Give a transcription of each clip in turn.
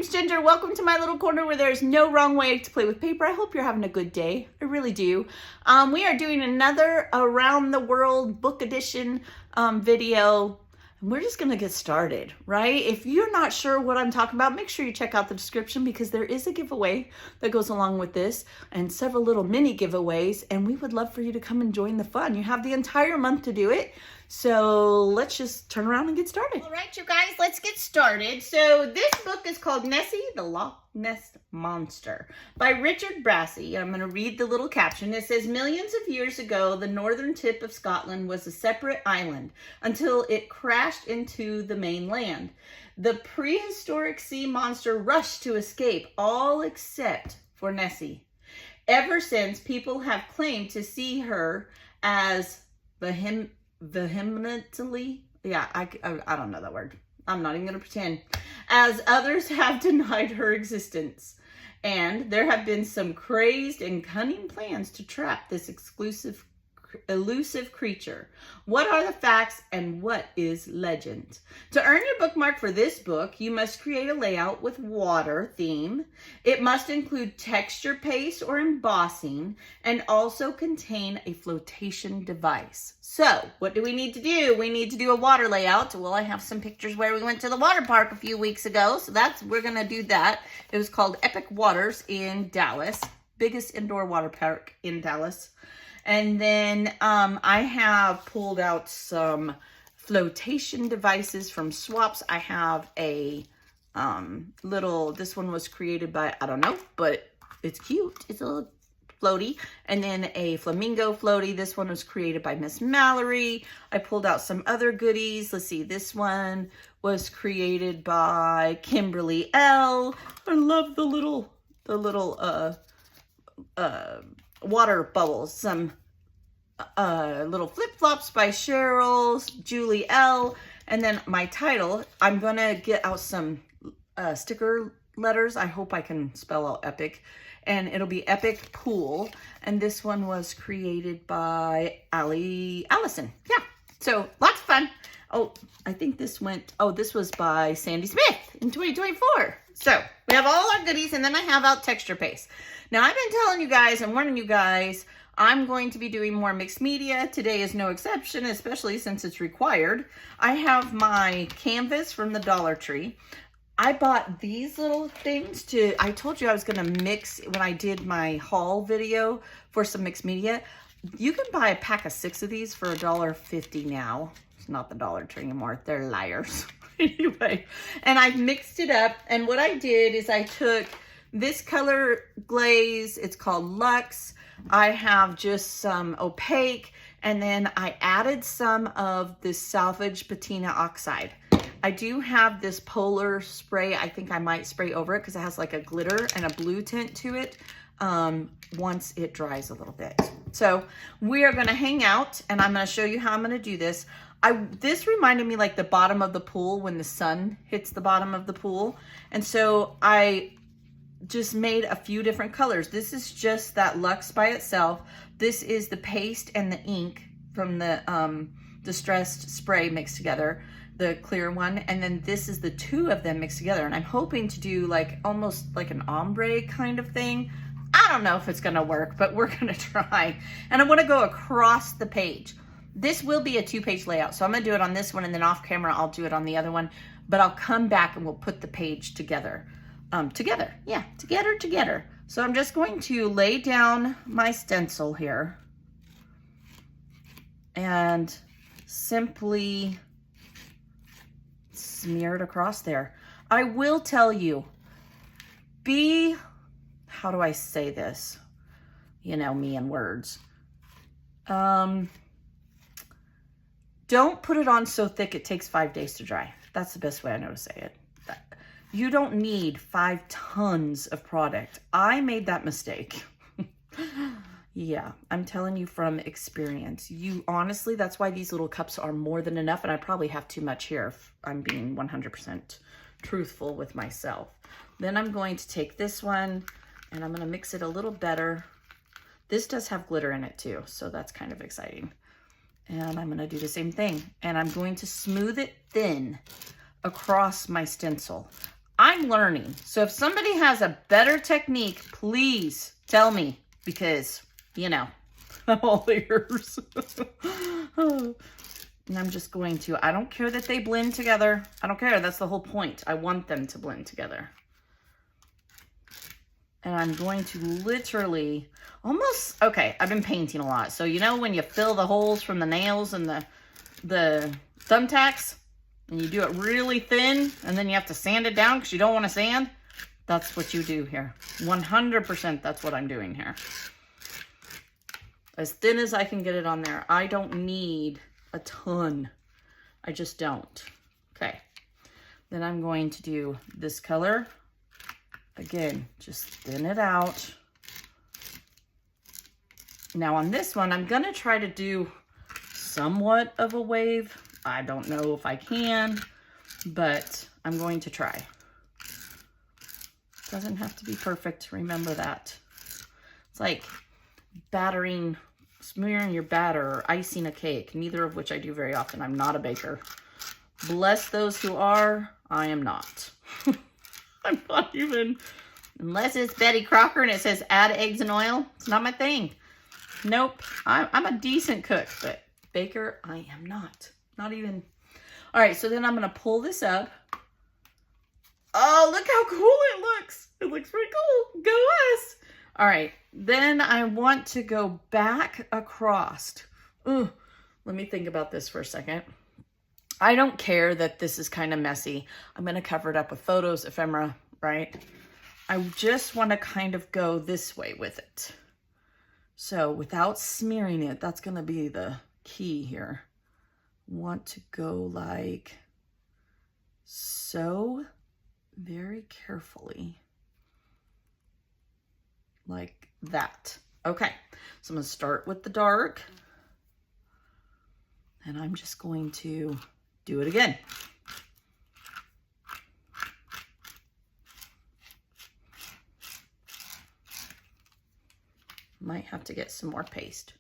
name's Ginger. Welcome to my little corner where there's no wrong way to play with paper. I hope you're having a good day. I really do. We are doing another Around the World book edition video. And we're just going to get started, right? If you're not sure what I'm talking about, make sure you check out the description because there is a giveaway that goes along with this and several little mini giveaways. And we would love for you to come and join the fun. You have the entire month to do it. So let's just turn around and get started. All right, you guys, let's get started. So this book is called Nessie, the Loch Ness Monster by Richard Brassey. I'm going to read the little caption. It says, millions of years ago, the northern tip of Scotland was a separate island until it crashed into the mainland. The prehistoric sea monster rushed to escape, all except for Nessie. Ever since, people have claimed to see her as vehemently, I don't know that word. I'm not even going to pretend. As others have denied her existence. And there have been some crazed and cunning plans to trap this elusive creature. What are the facts and what is legend? To earn your bookmark for this book, you must create a layout with water theme. It must include texture paste or embossing and also contain a flotation device. So what do we need to do? We need to do a water layout. Well, I have some pictures where we went to the water park a few weeks ago. So we're going to do that. It was called Epic Waters in Dallas, biggest indoor water park in Dallas. And then I have pulled out some flotation devices from swaps. I have a this one was created by, I don't know, but it's cute. It's a little floaty. And then a flamingo floaty. This one was created by Miss Mallory. I pulled out some other goodies. Let's see, this one was created by Kimberly L. I love the little water bubbles. Some little flip-flops by Cheryl's, Julie L. And then my title, I'm going to get out some sticker letters. I hope I can spell out epic. And it'll be Epic Pool. And this one was created by Allison. Yeah, so lots of fun. Oh, I think this was by Sandy Smith in 2024. So we have all our goodies, and then I have out texture paste. Now, I've been telling you guys and warning you guys, I'm going to be doing more mixed media. Today is no exception, especially since it's required. I have my canvas from the Dollar Tree. I bought these little things I told you I was going to mix when I did my haul video for some mixed media. You can buy a pack of 6 of these for $1.50 now. It's not the Dollar Tree anymore. They're liars. Anyway, and I mixed it up. And what I did is I took this color glaze. It's called Luxe. I have just some opaque. And then I added some of this salvage patina oxide. I do have this polar spray. I think I might spray over it because it has like a glitter and a blue tint to it once it dries a little bit. So we are going to hang out and I'm going to show you how I'm going to do this. This reminded me like the bottom of the pool when the sun hits the bottom of the pool. And so I just made a few different colors. This is just that Luxe by itself. This is the paste and the ink from the distressed spray mixed together, the clear one. And then this is the 2 of them mixed together. And I'm hoping to do like almost like an ombre kind of thing. I don't know if it's gonna work, but we're gonna try. And I wanna go across the page. This will be a 2-page layout. So I'm gonna do it on this one and then off camera, I'll do it on the other one, but I'll come back and we'll put the page together. Together. So I'm just going to lay down my stencil here and simply smear it across there. I will tell you, how do I say this? You know, me and words. Don't put it on so thick it takes 5 days to dry. That's the best way I know to say it. You don't need 5 tons of product. I made that mistake. Yeah, I'm telling you from experience. Honestly, that's why these little cups are more than enough, and I probably have too much here if I'm being 100% truthful with myself. Then I'm going to take this one, and I'm going to mix it a little better. This does have glitter in it too, so that's kind of exciting. And I'm going to do the same thing, and I'm going to smooth it thin across my stencil. I'm learning. So if somebody has a better technique, please tell me, because, you know, I'm all ears. And I'm just going to, I don't care that they blend together. I don't care. That's the whole point. I want them to blend together. And I'm going to literally almost, okay, I've been painting a lot. So you know when you fill the holes from the nails and the thumbtacks, and you do it really thin, and then you have to sand it down because you don't want to sand? That's what you do here. 100% that's what I'm doing here. As thin as I can get it on there. I don't need a ton. I just don't. Okay. Then I'm going to do this color. Again, just thin it out. Now on this one, I'm going to try to do somewhat of a wave. I don't know if I can, but I'm going to try. Doesn't have to be perfect. Remember that. It's like smearing your batter or icing a cake, neither of which I do very often. I'm not a baker. Bless those who are. I am not. I'm not even, unless it's Betty Crocker and it says add eggs and oil. It's not my thing. Nope. I'm a decent cook, but baker, I am not. Not even. All right, so then I'm going to pull this up. Oh, look how cool it looks. It looks pretty cool. Go us. All right, then I want to go back across. Ooh, let me think about this for a second. I don't care that this is kind of messy. I'm going to cover it up with photos, ephemera, right? I just want to kind of go this way with it. So without smearing it, that's going to be the key here. Want to go like so, very carefully, like that. Okay, so I'm going to start with the dark, and I'm just going to do it again. Might have to get some more paste.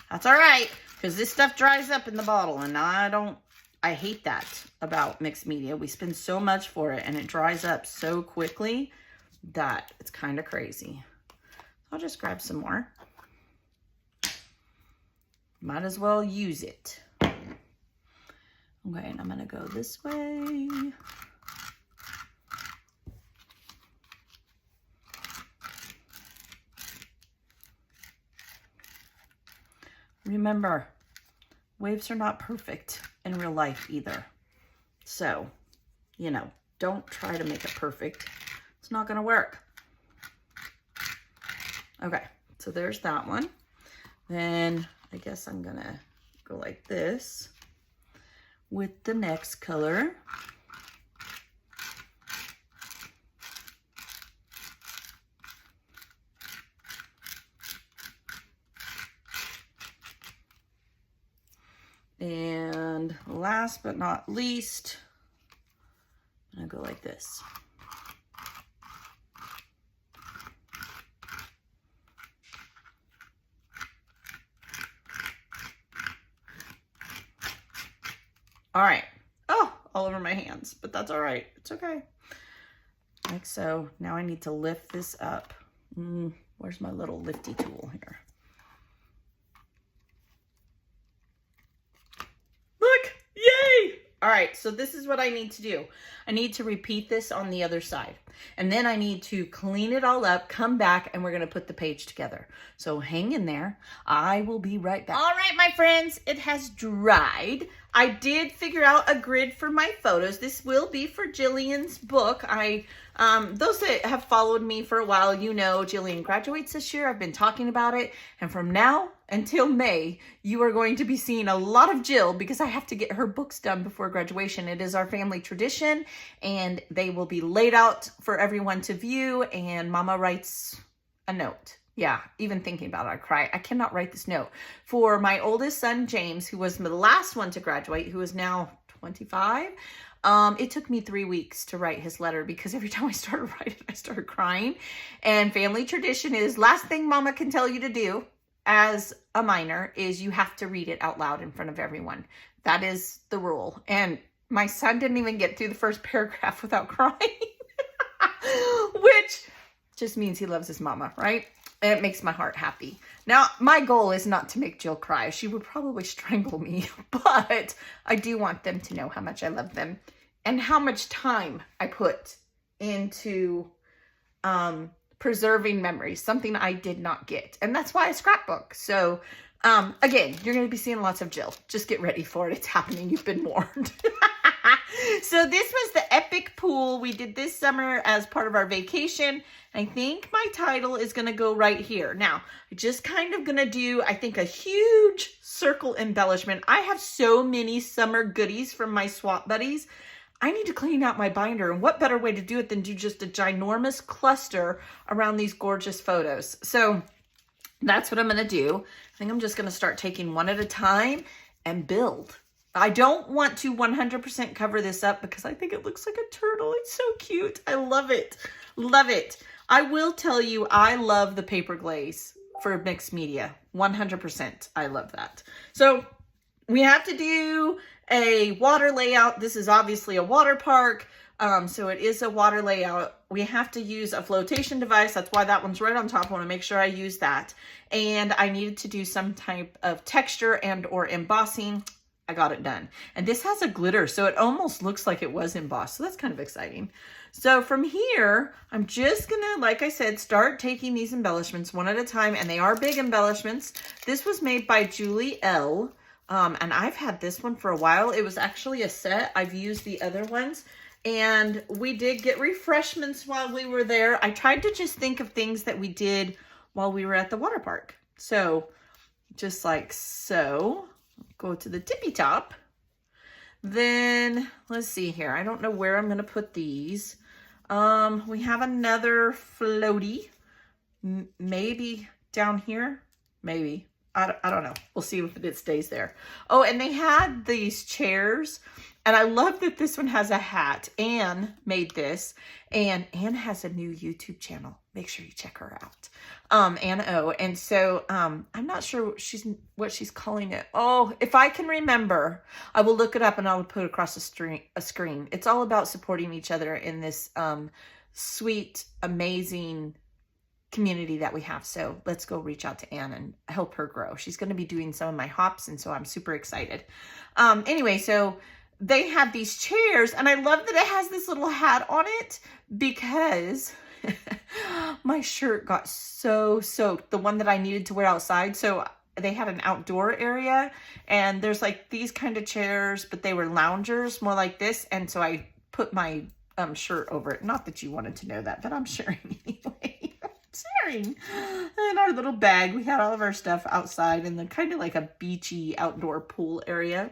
That's all right, because this stuff dries up in the bottle, and I hate that about mixed media. We spend so much for it, and it dries up so quickly that it's kind of crazy. I'll just grab some more. Might as well use it. Okay, and I'm gonna go this way. Remember, waves are not perfect in real life either. So, you know, don't try to make it perfect. It's not going to work. Okay, so there's that one. Then I guess I'm going to go like this with the next color. And last but not least, I'm gonna go like this. All right. Oh, all over my hands, but that's all right. It's okay. Like so. Now I need to lift this up. Where's my little lifty tool here? All right, so this is what I need to do. I need to repeat this on the other side. And then I need to clean it all up, come back, and we're gonna put the page together. So hang in there. I will be right back. All right, my friends, it has dried. I did figure out a grid for my photos. This will be for Jillian's book. Those that have followed me for a while, you know Jillian graduates this year. I've been talking about it. And from now until May, you are going to be seeing a lot of Jill because I have to get her books done before graduation. It is our family tradition, and they will be laid out for everyone to view, and Mama writes a note. Yeah, even thinking about it, I cry. I cannot write this note. For my oldest son, James, who was the last one to graduate, who is now 25, it took me 3 weeks to write his letter because every time I started writing, I started crying. And family tradition is, last thing Mama can tell you to do as a minor is you have to read it out loud in front of everyone. That is the rule. And my son didn't even get through the first paragraph without crying. which just means he loves his mama, right? And it makes my heart happy. Now, my goal is not to make Jill cry. She would probably strangle me, but I do want them to know how much I love them and how much time I put into preserving memories, something I did not get. And that's why I scrapbook. So again, you're going to be seeing lots of Jill. Just get ready for it. It's happening. You've been warned. So this was the epic pool we did this summer as part of our vacation. I think my title is going to go right here. Now, I'm just kind of going to do, I think, a huge circle embellishment. I have so many summer goodies from my swap buddies. I need to clean out my binder. And what better way to do it than do just a ginormous cluster around these gorgeous photos. So that's what I'm going to do. I think I'm just going to start taking one at a time and build. I don't want to 100% cover this up because I think it looks like a turtle. It's so cute. I love it. Love it. I will tell you, I love the paper glaze for mixed media. 100%. I love that. So we have to do a water layout. This is obviously a water park. So it is a water layout. We have to use a flotation device. That's why that one's right on top. I want to make sure I use that. And I needed to do some type of texture and or embossing. I got it done. And this has a glitter, so it almost looks like it was embossed. So that's kind of exciting. So from here, I'm just gonna, like I said, start taking these embellishments one at a time, and they are big embellishments. This was made by Julie L. And I've had this one for a while. It was actually a set. I've used the other ones. And we did get refreshments while we were there. I tried to just think of things that we did while we were at the water park. So just like so. Go to the tippy top. Then let's see here. I don't know where I'm going to put these. We have another floaty. Maybe down here. Maybe. I don't know. We'll see if it stays there. Oh, and they had these chairs. And I love that this one has a hat. Anne made this. And Anne has a new YouTube channel. Make sure you check her out. Anne O. And so I'm not sure what she's calling it. Oh, if I can remember, I will look it up and I'll put it across a screen. It's all about supporting each other in this sweet, amazing community that we have. So let's go reach out to Anne and help her grow. She's going to be doing some of my hops, and so I'm super excited. Anyway, so they have these chairs, and I love that it has this little hat on it because my shirt got so soaked, the one that I needed to wear outside. So they had an outdoor area, and there's like these kind of chairs, but they were loungers, more like this. And so I put my shirt over it. Not that you wanted to know that, but I'm sharing anyway. Sharing. In our little bag, we had all of our stuff outside in the kind of like a beachy outdoor pool area.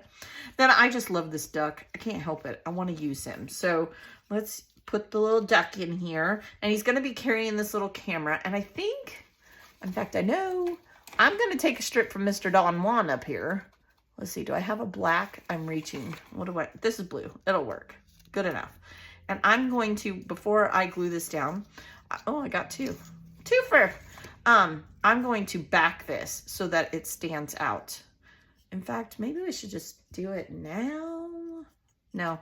Then I just love this duck. I can't help it. I want to use him. So let's put the little duck in here, and he's going to be carrying this little camera. And I think, in fact, I know I'm going to take a strip from Mr. Don Juan up here. Let's see. Do I have a black? I'm reaching. This is blue. It'll work. Good enough. And I'm going to, before I glue this down, I got two. I'm going to back this so that it stands out. In fact, maybe we should just do it now. No,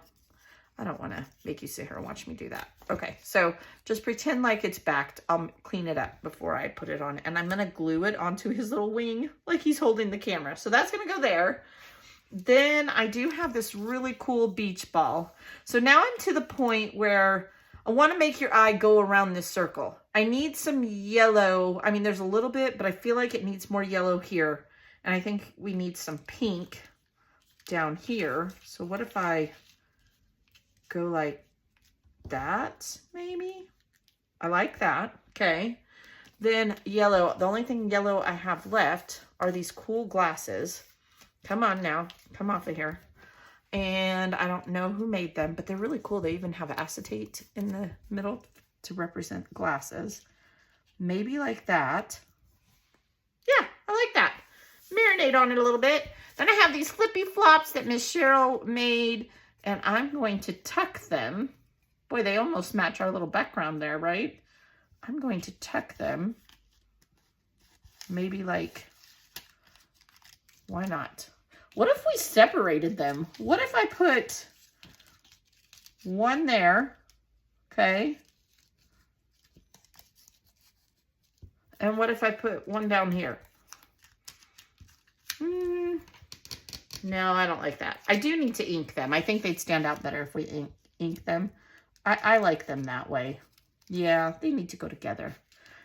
I don't want to make you sit here and watch me do that. Okay, so just pretend like it's backed. I'll clean it up before I put it on. And I'm going to glue it onto his little wing like he's holding the camera. So that's going to go there. Then I do have this really cool beach ball. So now I'm to the point where I want to make your eye go around this circle. I need some yellow. I mean, there's a little bit, but I feel like it needs more yellow here. And I think we need some pink down here. So what if I go like that, maybe? I like that. Okay. Then yellow. The only thing yellow I have left are these cool glasses. Come on now. Come off of here. And I don't know who made them, but they're really cool. They even have acetate in the middle to represent glasses. Maybe like that. Yeah, I like that. Marinate on it a little bit. Then I have these flippy flops that Miss Cheryl made, and I'm going to tuck them. Boy, they almost match our little background there, right? I'm going to tuck them. Maybe like, why not? What if we separated them? What if I put one there, okay? And what if I put one down here? No, I don't like that. I do need to ink them. I think they'd stand out better if we ink them. I like them that way. Yeah, they need to go together.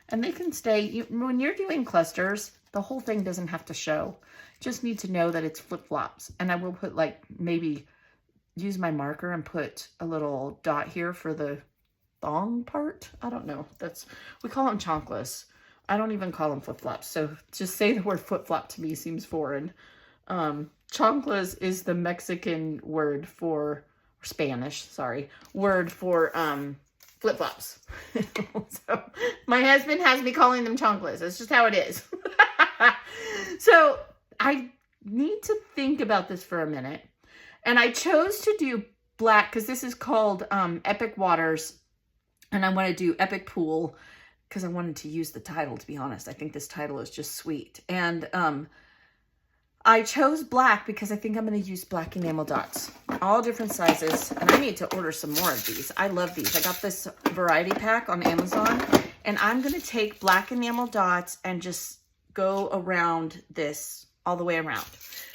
And they can stay, when you're doing clusters, the whole thing doesn't have to show. Just need to know that it's flip-flops. And I will put like, maybe use my marker and put a little dot here for the thong part. I don't know. We call them chanclas. I don't even call them flip-flops. So just say the word flip-flop to me seems foreign. Chanclas is the Mexican word for, or Spanish, sorry, word for flip-flops. So my husband has me calling them chanclas. That's just how it is. So I need to think about this for a minute. And I chose to do black because this is called Epic Waters. And I want to do Epic Pool because I wanted to use the title, to be honest. I think this title is just sweet. And I chose black because I think I'm going to use black enamel dots. All different sizes. And I need to order some more of these. I love these. I got this variety pack on Amazon. And I'm going to take black enamel dots and just go around this all the way around.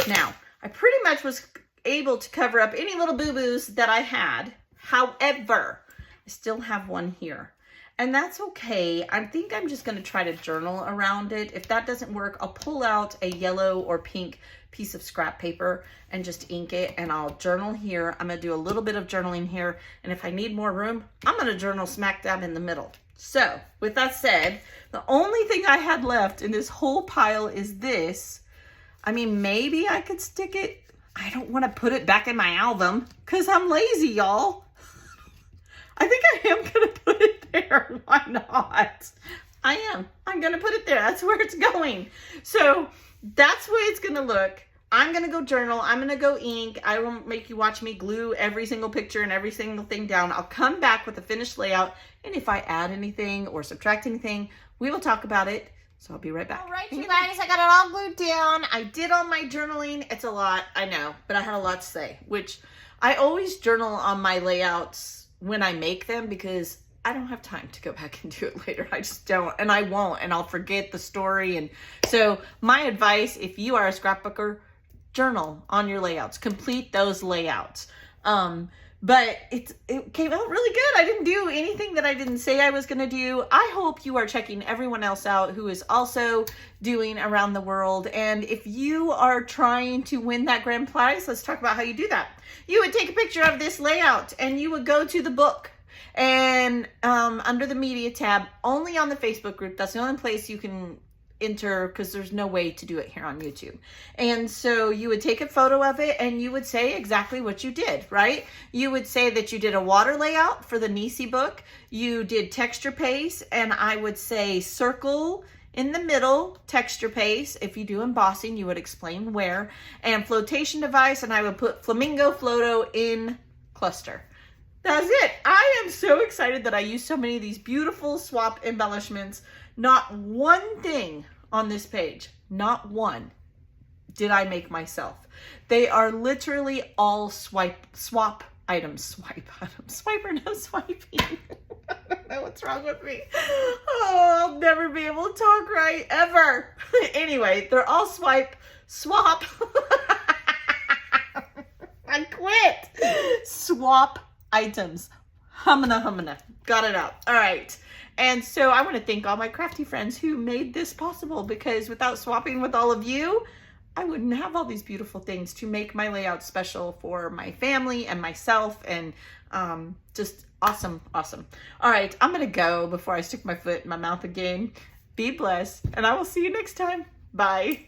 Now, I pretty much was able to cover up any little boo-boos that I had. However, I still have one here. And that's okay. I think I'm just going to try to journal around it. If that doesn't work, I'll pull out a yellow or pink piece of scrap paper and just ink it. And I'll journal here. I'm going to do a little bit of journaling here. And if I need more room, I'm going to journal smack dab in the middle. So with that said, the only thing I had left in this whole pile is this. I mean, maybe I could stick it. I don't want to put it back in my album because I'm lazy, y'all. I think I am going to put it there. Why not? I am. I'm going to put it there. That's where it's going. So that's the way it's going to look. I'm going to go journal. I'm going to go ink. I won't make you watch me glue every single picture and every single thing down. I'll come back with a finished layout. And if I add anything or subtract anything, we will talk about it. So I'll be right back. All right, you guys, I got it all glued down. I did all my journaling. It's a lot, I know, but I had a lot to say, which I always journal on my layouts when I make them because I don't have time to go back and do it later. I just don't, and I won't, and I'll forget the story. And so my advice, if you are a scrapbooker, journal on your layouts, complete those layouts. But it came out really good. I didn't do anything that I didn't say I was going to do. I hope you are checking everyone else out who is also doing around the world. And if you are trying to win that grand prize, let's talk about how you do that. You would take a picture of this layout and you would go to the book and under the media tab, only on the Facebook group. That's the only place you can enter because there's no way to do it here on YouTube. And so you would take a photo of it and you would say exactly what you did, right? You would say that you did a water layout for the Nisi book. You did texture paste, and I would say circle in the middle, texture paste. If you do embossing, you would explain where. And flotation device, and I would put flamingo floto in cluster. That's it. I am so excited that I used so many of these beautiful swap embellishments. Not one thing on this page, not one, did I make myself. They are literally all swap items. Swiper, no swiping. I don't know what's wrong with me. Oh, I'll never be able to talk right, ever. Anyway, they're all swap. I quit. Swap items. Humana. Got it out. All right. And so I want to thank all my crafty friends who made this possible, because without swapping with all of you, I wouldn't have all these beautiful things to make my layout special for my family and myself, and just awesome. All right, I'm going to go before I stick my foot in my mouth again. Be blessed, and I will see you next time. Bye.